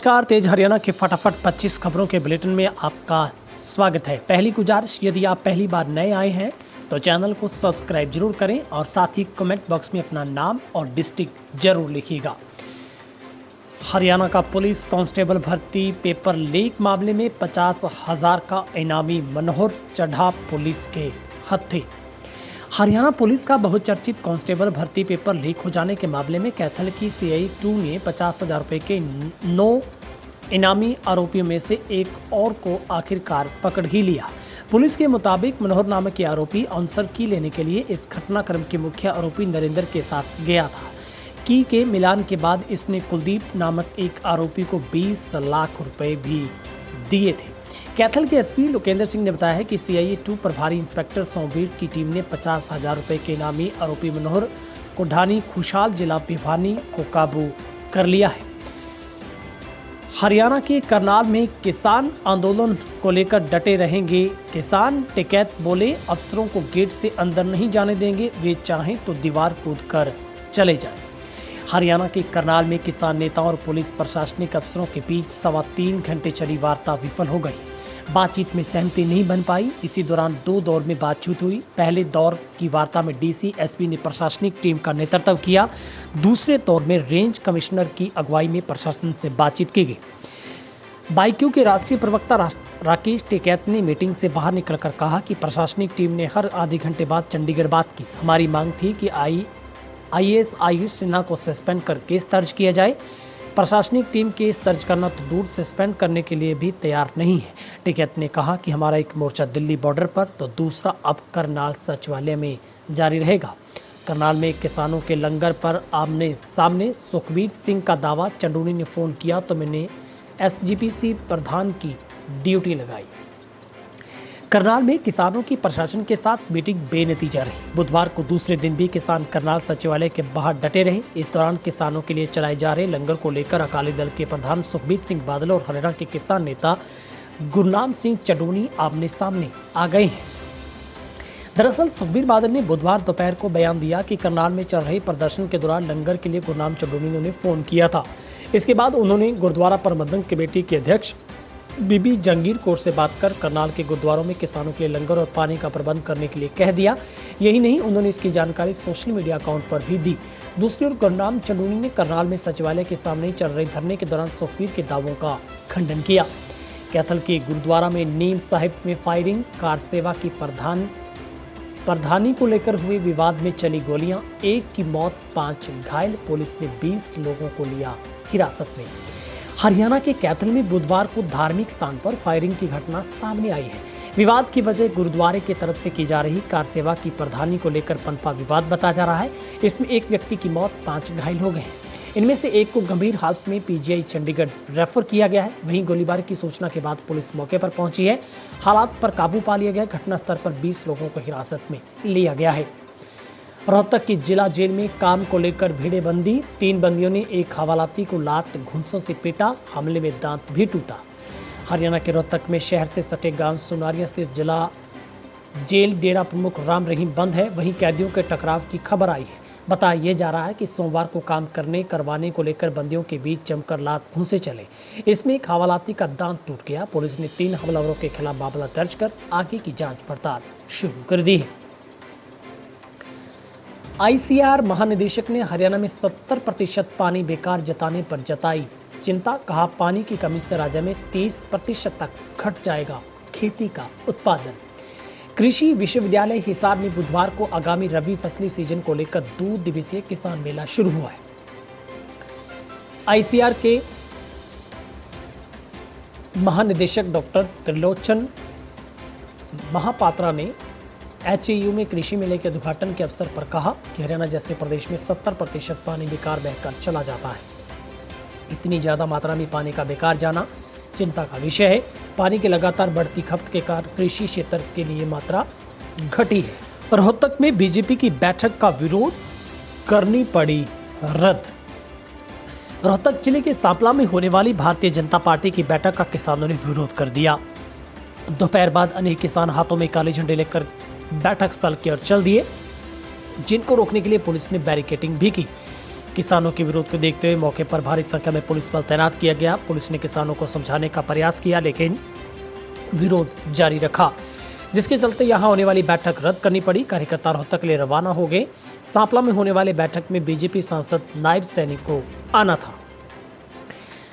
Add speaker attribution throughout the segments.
Speaker 1: नमस्कार, तेज हरियाणा के फटाफट 25 खबरों के बुलेटिन में आपका स्वागत है। पहली गुजारिश, यदि आप पहली बार नए आए हैं तो चैनल को सब्सक्राइब जरूर करें और साथ ही कमेंट बॉक्स में अपना नाम और डिस्ट्रिक्ट जरूर लिखिएगा। हरियाणा का पुलिस कांस्टेबल भर्ती पेपर लीक मामले में 50,000 का इनामी मनोहर चढ़ा पुलिस के हत्थे। हरियाणा पुलिस का बहुचर्चित कांस्टेबल भर्ती पेपर लीक हो जाने के मामले में कैथल की CI2 ने 50,000 रुपये के 9 इनामी आरोपियों में से एक और को आखिरकार पकड़ ही लिया। पुलिस के मुताबिक मनोहर नामक के आरोपी आंसर की लेने के लिए इस घटनाक्रम के मुख्य आरोपी नरेंद्र के साथ गया था। की के मिलान के बाद इसने कुलदीप नामक एक आरोपी को 20 लाख रुपए भी दिए थे। कैथल के SP लोकेंद्र सिंह ने बताया है कि CI2 प्रभारी इंस्पेक्टर सोमवीर की टीम ने 50,000 रुपए के इनामी आरोपी मनोहर कोढ़ानी खुशहाल जिला भिवानी को काबू कर लिया है। हरियाणा के करनाल में किसान आंदोलन को लेकर डटे रहेंगे किसान। टिकैत बोले, अफसरों को गेट से अंदर नहीं जाने देंगे, वे चाहें तो दीवार कूद कर चले जाएं। हरियाणा के करनाल में किसान नेताओं और पुलिस प्रशासनिक अफसरों के बीच 3.25 घंटे चली वार्ता विफल हो गई। बातचीत में सहमति नहीं बन पाई। इसी दौरान 2 दौर में बातचीत हुई। पहले दौर की वार्ता में DC SP ने प्रशासनिक टीम का नेतृत्व किया। दूसरे दौर में रेंज कमिश्नर की अगुवाई में प्रशासन से बातचीत की गई। बाईक्यू के राष्ट्रीय प्रवक्ता राकेश टिकैत ने मीटिंग से बाहर निकलकर कहा कि प्रशासनिक टीम ने हर आधे घंटे बाद चंडीगढ़ बात की। हमारी मांग थी कि IAS आयुष सिन्हा को सस्पेंड कर केस दर्ज किया जाए। प्रशासनिक टीम केस दर्ज करना तो दूर, सस्पेंड करने के लिए भी तैयार नहीं है। टिकैत ने कहा कि हमारा एक मोर्चा दिल्ली बॉर्डर पर तो दूसरा अब करनाल सचिवालय में जारी रहेगा। करनाल में किसानों के लंगर पर आमने सामने सुखबीर सिंह का दावा, चंडूनी ने फ़ोन किया तो मैंने SGPC प्रधान की ड्यूटी लगाई। करनाल में किसानों की प्रशासन के साथ मीटिंग बेनतीजा रही। बुधवार को दूसरे दिन भी किसान करनाल सचिवालय के बाहर डटे रहे। इस दौरान किसानों के लिए चलाए जा रहे लंगर को लेकर अकाली दल के प्रधान सुखबीर सिंह बादल और हरियाणा के किसान नेता गुरनाम सिंह चंडूनी आमने सामने आ गए हैं। दरअसल सुखबीर बादल ने बुधवार दोपहर को बयान दिया कि करनाल में चल रहे प्रदर्शन के दौरान लंगर के लिए गुरनाम चंडूनी ने उन्हें फोन किया था। इसके बाद उन्होंने गुरुद्वारा प्रबंधन कमेटी के अध्यक्ष बीबी जंगीर कौर से बात कर करनाल के गुरुद्वारों में किसानों के लिए लंगर और पानी का प्रबंध करने के लिए कह दिया। यही नहीं, उन्होंने इसकी जानकारी सोशल मीडिया अकाउंट पर भी दी। दूसरी ओर गुरनाम चंडूनी ने करनाल में सचिवालय के सामने चल रहे धरने के दौरान सुखबीर के दावों का खंडन किया। कैथल के गुरुद्वारा में नीम साहिब में फायरिंग, कार सेवा की प्रधानी को लेकर हुए विवाद में चली गोलियां, 1 की मौत 5 घायल, पुलिस ने 20 लोगों को लिया हिरासत में। हरियाणा के कैथल में बुधवार को धार्मिक स्थान पर फायरिंग की घटना सामने आई है। विवाद की वजह गुरुद्वारे की तरफ से की जा रही कार सेवा की प्रधानी को लेकर पनपा विवाद बताया जा रहा है। इसमें एक व्यक्ति की मौत, 5 घायल हो गए हैं। इनमें से एक को गंभीर हालत में PGI चंडीगढ़ रेफर किया गया है। वहीं गोलीबारी की सूचना के बाद पुलिस मौके पर पहुंची है। हालात पर काबू पा लिया गया। घटनास्थल पर 20 लोगों को हिरासत में लिया गया है। रोहतक की जिला जेल में काम को लेकर भिड़े बंदी। 3 बंदियों ने एक हवालाती को लात घुंसों से पीटा। हमले में दांत भी टूटा। हरियाणा के रोहतक में शहर से सटे गांव सुनारिया स्थित जिला जेल डेरा प्रमुख राम रहीम बंद है। वहीं कैदियों के टकराव की खबर आई है। बताया यह जा रहा है कि सोमवार को काम करवाने को लेकर बंदियों के बीच जमकर लात घुंसे चले। इसमें एक हवालाती का दांत टूट गया। पुलिस ने 3 हमलावरों के खिलाफ मामला दर्ज कर आगे की जाँच पड़ताल शुरू कर दी है। ICAR महानिदेशक ने हरियाणा में 70% पानी बेकार जताने पर जताई चिंता। कहा, पानी की कमी से राज्य में 30% तक घट जाएगा खेती का उत्पादन। कृषि विश्वविद्यालय हिसार में बुधवार को आगामी रबी फसली सीजन को लेकर 2 दिवसीय किसान मेला शुरू हुआ है। ICAR के महानिदेशक डॉक्टर त्रिलोचन महापात्रा ने HAU में कृषि मेले के उद्घाटन के अवसर पर कहा कि हरियाणा जैसे प्रदेश में 70% पानी बेकार बहकर चला जाता है। इतनी ज़्यादा मात्रा में पानी का बेकार जाना चिंता का विषय है। पानी की लगातार बढ़ती खपत के कारण कृषि क्षेत्र के लिए मात्रा घटी है। रोहतक में BJP की बैठक का विरोध करनी पड़ी रद्द। रोहतक जिले के सांपला में होने वाली भारतीय जनता पार्टी की बैठक का किसानों ने विरोध कर दिया। दोपहर बाद अनेक किसान हाथों में काले झंडे लेकर बैठक स्थल की ओर चल दिए, जिनको रोकने के लिए पुलिस ने बैरिकेडिंग भी की। किसानों के विरोध को देखते हुए मौके पर भारी संख्या में पुलिस बल तैनात किया गया। पुलिस ने किसानों को समझाने का प्रयास किया, लेकिन विरोध जारी रखा, जिसके चलते यहां होने वाली बैठक रद्द करनी पड़ी। कार्यकर्ता रोहतक के लिए रवाना हो गए। सांपला में होने वाली बैठक में बीजेपी सांसद नायब सैनिक को आना था।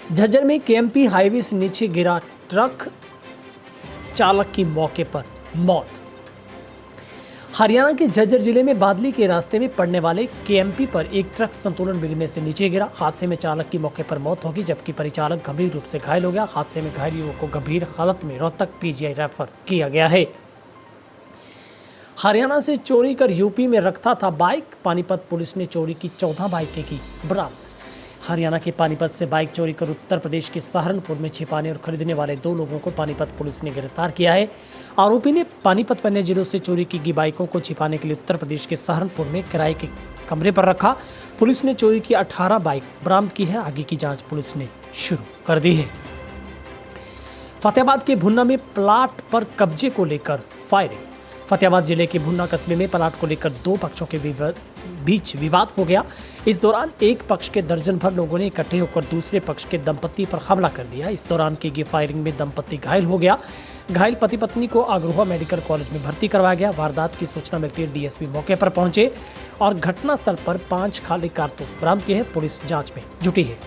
Speaker 1: झज्जर में केएमपी हाईवे से नीचे गिरा ट्रक, चालक की मौके पर मौत। हरियाणा के झज्जर जिले में बादली के रास्ते में पड़ने वाले केएमपी पर एक ट्रक संतुलन बिगड़ने से नीचे गिरा। हादसे में चालक की मौके पर मौत होगी, जबकि परिचालक गंभीर रूप से घायल हो गया। हादसे में घायल युवक को गंभीर हालत में रोहतक पीजीआई रेफर किया गया है। हरियाणा से चोरी कर यूपी में रखता था बाइक। पानीपत पुलिस ने चोरी की 14 बाइकें की बरामद। हरियाणा के पानीपत से बाइक चोरी कर उत्तर प्रदेश के सहारनपुर में छिपाने और खरीदने वाले 2 लोगों को पानीपत पुलिस ने गिरफ्तार किया है। आरोपी ने पानीपत व अन्य जिलों से चोरी की गई बाइकों को छिपाने के लिए उत्तर प्रदेश के सहारनपुर में किराए के कमरे पर रखा। पुलिस ने चोरी की 18 बाइक बरामद की है। आगे की जाँच पुलिस ने शुरू कर दी है। फतेहाबाद के भुन्ना में प्लाट पर कब्जे को लेकर फायरिंग। फतेहाबाद जिले के भुन्ना कस्बे में प्लाट को लेकर 2 पक्षों के बीच विवाद हो गया। इस दौरान एक पक्ष के दर्जन भर लोगों ने इकट्ठे होकर दूसरे पक्ष के दंपति पर हमला कर दिया। इस दौरान की गई फायरिंग में दंपति घायल हो गया। घायल पति पत्नी को अग्रोहा मेडिकल कॉलेज में भर्ती करवाया गया। वारदात की सूचना मिलती है डीएसपी मौके पर पहुंचे और घटनास्थल पर 5 खाली कारतूस बरामद किए हैं। पुलिस जांच में जुटी है।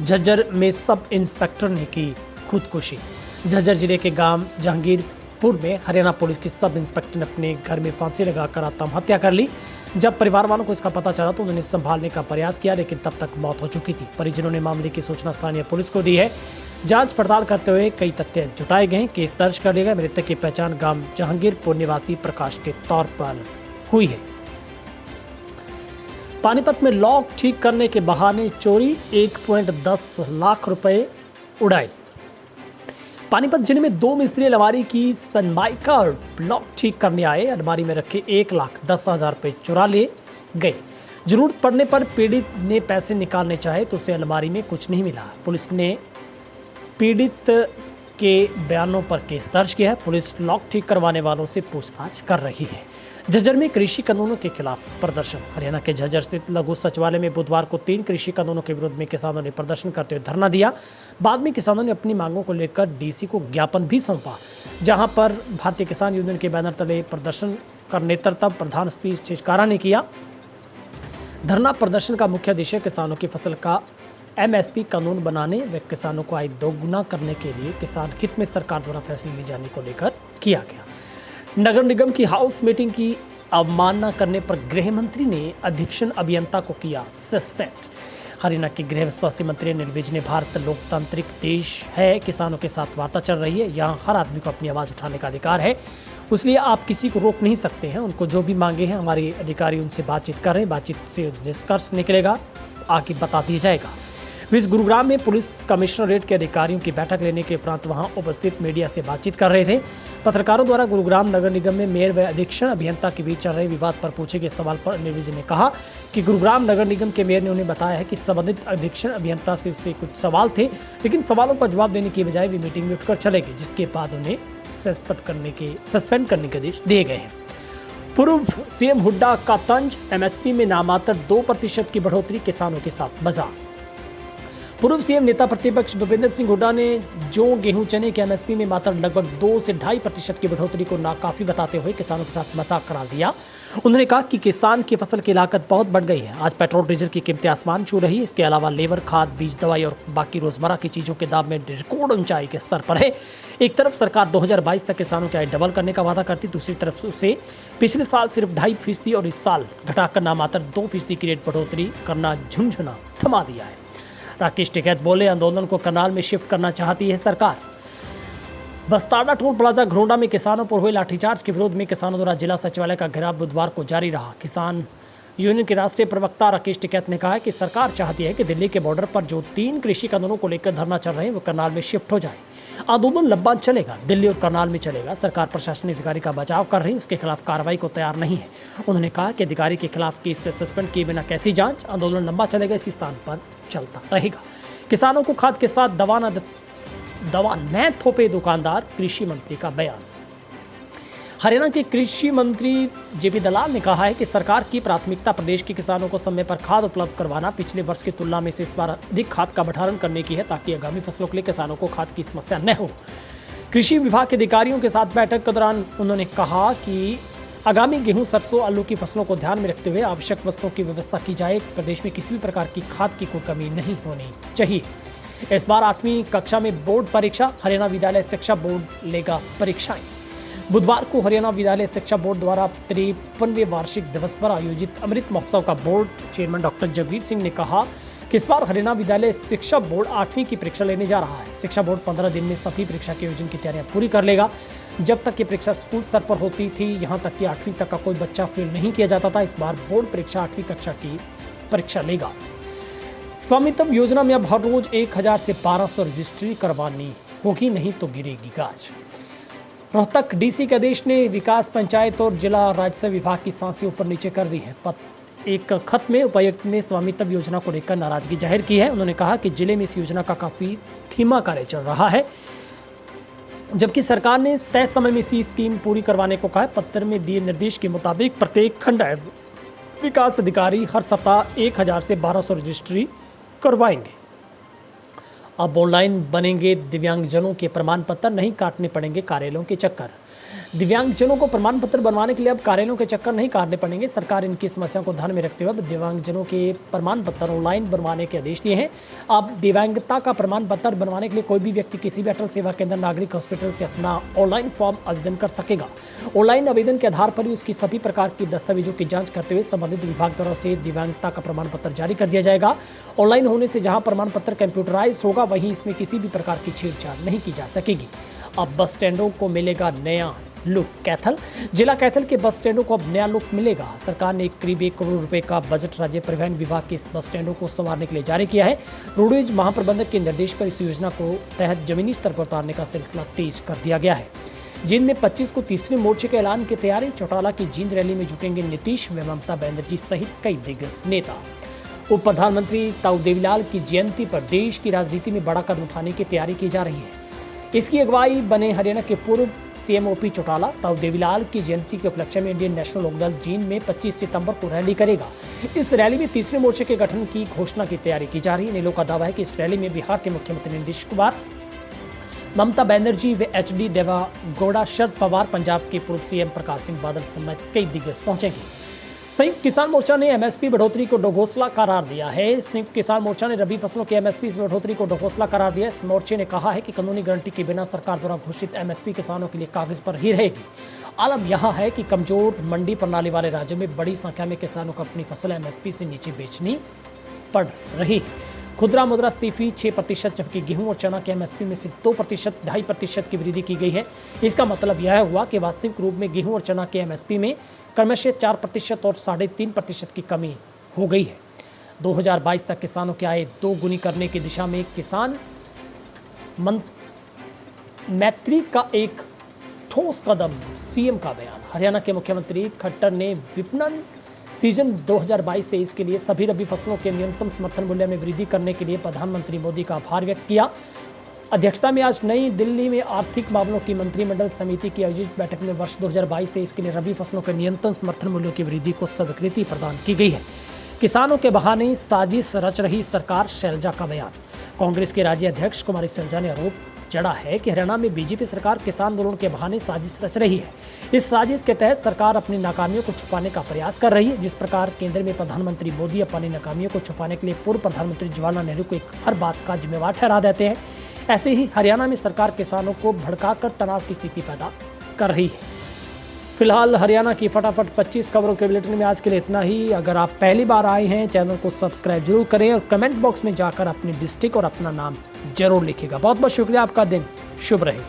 Speaker 1: झज्जर में सब इंस्पेक्टर ने की खुदकुशी। झज्जर जिले के गांव जहांगीरपुर में हरियाणा पुलिस के सब इंस्पेक्टर ने अपने घर में फांसी लगाकर आत्महत्या कर ली। जब परिवार वालों को इसका पता चला तो उन्होंने संभालने का प्रयास किया, लेकिन तब तक मौत हो चुकी थी। परिजनों ने मामले की सूचना स्थानीय पुलिस को दी है। जांच पड़ताल करते हुए कई तथ्य जुटाए गए। केस दर्ज कर लिया गया। मृतक की पहचान गांव जहांगीरपुर निवासी प्रकाश के तौर पर हुई है। पानीपत में लॉक ठीक करने के बहाने चोरी, 1.10 लाख रुपए उड़ाए। पानीपत जिले में 2 मिस्त्री अलमारी की सनमाइका और लॉक ठीक करने आए। अलमारी में रखे 1,10,000 रुपये चुरा ले गए। जरूरत पड़ने पर पीड़ित ने पैसे निकालने चाहे तो उसे अलमारी में कुछ नहीं मिला। पुलिस ने पीड़ित के बयानों पर केस दर्ज किया है। पुलिस लॉक ठीक करवाने वालों से पूछताछ कर रही है। झज्जर में कृषि कानूनों के खिलाफ प्रदर्शन। हरियाणा के झज्जर स्थित लघु सचिवालय में बुधवार को 3 कृषि कानूनों के विरोध में किसानों ने प्रदर्शन करते हुए धरना दिया। बाद में किसानों ने अपनी मांगों को लेकर डीसी को ज्ञापन भी सौंपा, जहां पर भारतीय किसान यूनियन के बैनर तले प्रदर्शन कर नेतृत्व प्रधान सतीश चिचकारा ने किया। धरना प्रदर्शन का मुख्य उद्देश्य किसानों की फसल का एमएसपी कानून बनाने व किसानों को आय दोगुना करने के लिए किसान हित में सरकार द्वारा फैसले लिए जाने को लेकर किया गया। नगर निगम की हाउस मीटिंग की अवमानना करने पर गृह मंत्री ने अधीक्षण अभियंता को किया सस्पेंड। हरियाणा के गृह स्वास्थ्य मंत्री अनिल विज ने भारत लोकतांत्रिक देश है, किसानों के साथ वार्ता चल रही है, यहाँ हर आदमी को अपनी आवाज़ उठाने का अधिकार है, इसलिए आप किसी को रोक नहीं सकते हैं। उनको जो भी मांगे हैं हमारे अधिकारी उनसे बातचीत कर रहे हैं, बातचीत से निष्कर्ष निकलेगा, आगे बता दिया जाएगा। विज गुरुग्राम में पुलिस कमिश्नरेट के अधिकारियों की बैठक लेने के उपरांत वहां उपस्थित मीडिया से बातचीत कर रहे थे। पत्रकारों द्वारा गुरुग्राम नगर निगम में मेयर व अधीक्षण अभियंता के बीच चल रहे विवाद पर पूछे गए सवाल पर अनिल विज ने कहा कि गुरुग्राम नगर निगम के मेयर ने उन्हें बताया है कि संबंधित अधीक्षण अभियंता से उससे कुछ सवाल थे, लेकिन सवालों का जवाब देने की बजाय वे मीटिंग में उठकर चले गए, जिसके बाद उन्हें सस्पेंड करने के आदेश दिए गए हैं। पूर्व सीएम हुड्डा का तंज, एमएसपी में नामात्र 2% की बढ़ोतरी, किसानों के साथ मजाक। पूर्व सीएम नेता प्रतिपक्ष भूपेंद्र सिंह हुड्डा ने जौ गेहूं चने के एमएसपी में मात्र लगभग 2 से 2.5% की बढ़ोतरी को नाकाफी बताते हुए किसानों के साथ मजाक करार दिया। उन्होंने कहा कि किसान की फसल की लागत बहुत बढ़ गई है। आज पेट्रोल डीजल की कीमतें आसमान छू रही है। इसके अलावा लेबर, खाद, बीज, दवाई और बाकी रोजमर्रा की चीजों के दाम में रिकॉर्ड ऊंचाई के स्तर पर है। एक तरफ सरकार 2022 तक किसानों की आय डबल करने का वादा करती, दूसरी तरफ उसे पिछले साल सिर्फ 2.5% और इस साल घटाकर नामात्र 2% की रेट बढ़ोतरी करना झुंझुना थमा दिया है। राकेश टिकैत बोले, आंदोलन को करनाल में शिफ्ट करना चाहती है सरकार। बस्ताड़ा टोल प्लाजा घरोंडा में किसानों पर हुए लाठीचार्ज के विरोध में किसानों द्वारा जिला सचिवालय का घेराव बुधवार को जारी रहा। किसान यूनियन के राष्ट्रीय प्रवक्ता राकेश टिकैत ने कहा कि सरकार चाहती है कि दिल्ली के बॉर्डर पर जो 3 कृषि कानूनों को लेकर धरना चल रहे हैं वो करनाल में शिफ्ट हो जाए। आंदोलन लंबा चलेगा, दिल्ली और करनाल में चलेगा। सरकार प्रशासनिक अधिकारी का बचाव कर रही है, उसके खिलाफ कार्रवाई को तैयार नहीं है। उन्होंने कहा कि अधिकारी के खिलाफ केस पे सस्पेंड किए बिना कैसी जांच, आंदोलन लंबा चलेगा, इसी स्थान पर चलता रहेगा। किसानों को खाद के साथ दवा न थोपे दुकानदार, कृषि मंत्री का बयान। हरियाणा के कृषि मंत्री जेपी दलाल ने कहा है कि सरकार की प्राथमिकता प्रदेश के किसानों को समय पर खाद उपलब्ध करवाना, पिछले वर्ष की तुलना में से इस बार अधिक खाद का भंडारण करने की है ताकि आगामी फसलों के लिए किसानों को खाद की समस्या न हो। कृषि विभाग के अधिकारियों के साथ बैठक के दौरान उन्होंने कहा कि आगामी गेहूं, सरसों, आलू की फसलों को ध्यान में रखते हुए आवश्यक वस्तुओं की व्यवस्था की जाए। प्रदेश में किसी भी प्रकार की खाद की कोई कमी नहीं होनी चाहिए। इस बार 8वीं कक्षा में बोर्ड परीक्षा, हरियाणा विद्यालय शिक्षा बोर्ड लेगा परीक्षाएं। बुधवार को हरियाणा विद्यालय शिक्षा बोर्ड द्वारा 53वें वार्षिक दिवस पर आयोजित अमृत महोत्सव का board chairman doctor Jagveer Singh ने कहा कि इस बार हरियाणा विद्यालय शिक्षा बोर्ड 8वीं की परीक्षा लेने जा रहा है। शिक्षा बोर्ड 15 दिन में सभी परीक्षा के आयोजन की तैयारियां पूरी कर लेगा। जब तक ये परीक्षा स्कूल स्तर पर होती थी, यहाँ तक कि 8वीं तक का कोई बच्चा फेल नहीं किया जाता था। इस बार बोर्ड परीक्षा 8वीं कक्षा की परीक्षा लेगा। स्वामित्व योजना में अब हर रोज 1000 से 1200 रजिस्ट्री करवानी होगी, नहीं तो गिरेगी गाज। रोहतक डीसी के आदेश ने विकास, पंचायत और जिला राजस्व विभाग की सांसें ऊपर नीचे कर दी है। एक खत में उपायुक्त ने स्वामित्व योजना को लेकर नाराजगी जाहिर की है। उन्होंने कहा कि जिले में इस योजना का काफी धीमा कार्य चल रहा है, जबकि सरकार ने तय समय में इसी स्कीम पूरी करवाने को कहा है। पत्र में दिए निर्देश के मुताबिक प्रत्येक खंड विकास अधिकारी हर सप्ताह 1000 से 1200 रजिस्ट्री करवाएंगे। अब ऑनलाइन बनेंगे दिव्यांगजनों के प्रमाण पत्र, नहीं काटने पड़ेंगे कार्यालयों के चक्कर। दिव्यांगजनों को प्रमाण पत्र बनवाने के लिए अब कार्यालयों के चक्कर नहीं काटने पड़ेंगे। सरकार इनकी समस्याओं को ध्यान में रखते हुए अब दिव्यांगजनों के प्रमाण पत्र ऑनलाइन बनवाने के आदेश दिए हैं। अब दिव्यांगता का प्रमाण पत्र बनवाने के लिए कोई भी व्यक्ति किसी भी अटल सेवा केंद्र, नागरिक हॉस्पिटल से अपना ऑनलाइन फॉर्म आवेदन कर सकेगा। ऑनलाइन आवेदन के आधार पर ही उसकी सभी प्रकार की दस्तावेजों की जाँच करते हुए संबंधित विभाग द्वारा से दिव्यांगता का प्रमाण पत्र जारी कर दिया जाएगा। ऑनलाइन होने से जहाँ प्रमाण पत्र कंप्यूटराइज होगा, वहीं इसमें किसी भी प्रकार की छेड़छाड़ नहीं की जा सकेगी। अब बस स्टैंडों को मिलेगा नया लुक। कैथल जिला कैथल के बस स्टैंडों को अब नया लुक मिलेगा। सरकार ने करीब 1 करोड़ रुपए का बजट राज्य परिवहन विभाग के इस बस स्टैंडों को संवारने के लिए जारी किया है। रोडवेज महाप्रबंधक के निर्देश पर इस योजना को तहत जमीनी स्तर पर उतारने का सिलसिला तेज कर दिया गया है। जींद में 25 को तीसरे मोर्चे के ऐलान की तैयारी। चौटाला की जींद रैली में जुटेंगे नीतीश व ममता बनर्जी सहित कई दिग्गज नेता। उप प्रधानमंत्री ताऊ देवीलाल की जयंती पर देश की राजनीति में बड़ा कदम उठाने की तैयारी की जा रही है। इसकी अगुवाई बने हरियाणा के पूर्व सीएम ओपी चौटाला। ताऊ देवीलाल की जयंती के उपलक्ष्य में इंडियन नेशनल लोकदल जींद में 25 सितंबर को रैली करेगा। इस रैली में तीसरे मोर्चे के गठन की घोषणा की तैयारी की जा रही है। नेलो का दावा है कि इस रैली में बिहार के मुख्यमंत्री नीतीश कुमार, ममता बनर्जी व HD देवेगौड़ा, शरद पवार, पंजाब के पूर्व सीएम प्रकाश सिंह बादल समेत कई दिग्गज पहुंचेंगे। संयुक्त किसान मोर्चा ने MSP बढ़ोतरी को ढकोसला करार दिया है। संयुक्त किसान मोर्चा ने रबी फसलों के MSP बढ़ोतरी को ढकोसला करार दिया। इस मोर्चे ने कहा है कि कानूनी गारंटी के बिना सरकार द्वारा घोषित MSP किसानों के लिए कागज पर ही रहेगी। आलम यह है कि कमजोर मंडी प्रणाली वाले राज्यों में बड़ी संख्या में किसानों को अपनी फसल MSP से नीचे बेचनी पड़ रही है। खुदरा मुद्रास्फीति 6%, जबकि गेहूं और चना के MSP में से 2%, 2.5% की वृद्धि की गई है। इसका मतलब यह हुआ कि वास्तविक रूप में गेहूं और चना के MSP में क्रमशः 4% और 3.5% की कमी हो गई है। 2022 तक किसानों की आय 2 गुनी करने की दिशा में किसान मैत्री का एक ठोस कदम, सीएम का बयान। हरियाणा के मुख्यमंत्री खट्टर ने विपणन सीजन 2022-23 के लिए सभी रबी फसलों के न्यूनतम समर्थन मूल्य में वृद्धि करने के लिए प्रधानमंत्री मोदी का आभार व्यक्त किया। अध्यक्षता में आज नई दिल्ली में आर्थिक मामलों की मंत्रिमंडल समिति की आयोजित बैठक में वर्ष 2022-23 के लिए रबी फसलों के न्यूनतम समर्थन मूल्यों की वृद्धि को स्वीकृति प्रदान की गई है। किसानों के बहाने साजिश रच रही सरकार, शैलजा का बयान। कांग्रेस के राज्य अध्यक्ष कुमारी शैलजा ने आरोप जड़ा है कि हरियाणा में बीजेपी सरकार किसान आंदोलन के बहाने साजिश रच रही है। इस साजिश के तहत सरकार अपनी नाकामियों को छुपाने का प्रयास कर रही है। जिस प्रकार केंद्र में प्रधानमंत्री मोदी अपनी नाकामियों को छुपाने के लिए पूर्व प्रधानमंत्री जवाहरलाल नेहरू को हर बात का जिम्मेवार ठहरा देते हैं, ऐसे ही हरियाणा में सरकार किसानों को भड़काकर तनाव की स्थिति पैदा कर रही है। फिलहाल हरियाणा की फटाफट 25 खबरों के बुलेटिन में आज के लिए इतना ही। अगर आप पहली बार आए हैं, चैनल को सब्सक्राइब जरूर करें और कमेंट बॉक्स में जाकर अपनी डिस्ट्रिक्ट और अपना नाम जरूर लिखिएगा। बहुत बहुत शुक्रिया। आपका दिन शुभ रहे।